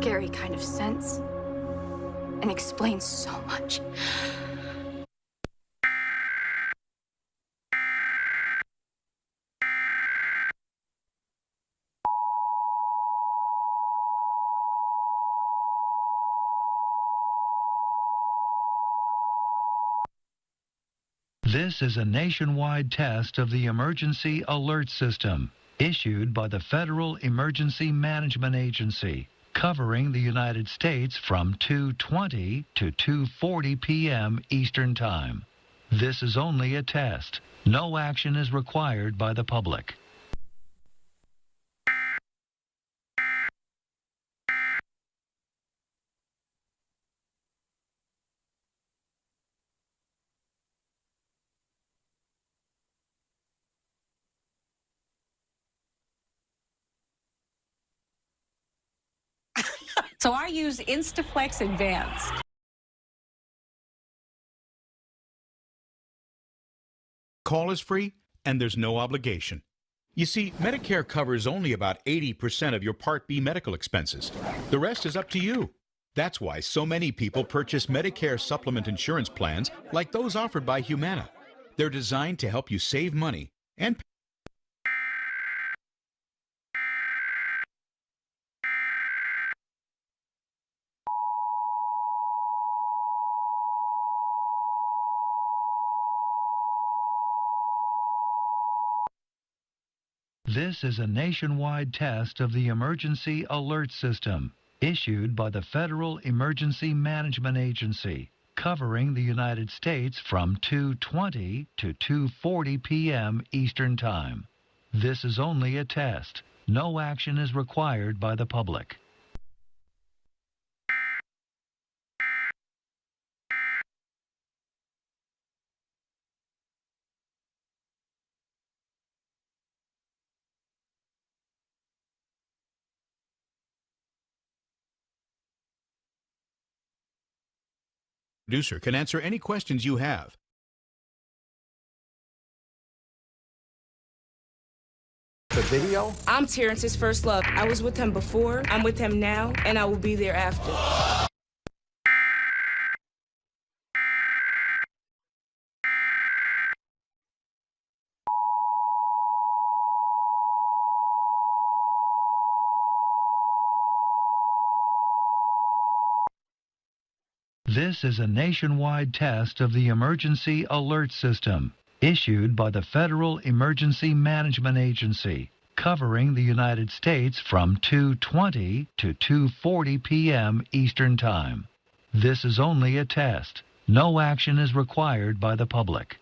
scary kind of sense and explains so much. This is a nationwide test of the Emergency Alert System, issued by the Federal Emergency Management Agency, covering the United States from 2:20 to 2:40 p.m. Eastern Time. This is only a test. No action is required by the public. So I use Instaflex Advanced. Call is free, and there's no obligation. You see, Medicare covers only about 80% of your Part B medical expenses. The rest is up to you. That's why so many people purchase Medicare supplement insurance plans like those offered by Humana. They're designed to help you save money and This is a nationwide test of the Emergency Alert System, issued by the Federal Emergency Management Agency, covering the United States from 2:20 to 2:40 p.m. Eastern Time. This is only a test. No action is required by the public. producer can answer any questions you have. The video? I'm Terrence's first love. I was with him before, I'm with him now, and I will be there after. This is a nationwide test of the Emergency Alert System, issued by the Federal Emergency Management Agency, covering the United States from 2:20 to 2:40 p.m. Eastern Time. This is only a test. No action is required by the public.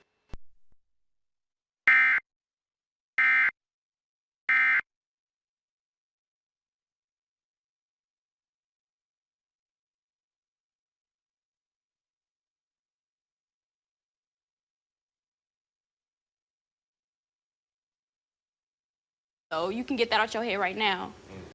So you can get that out your head right now.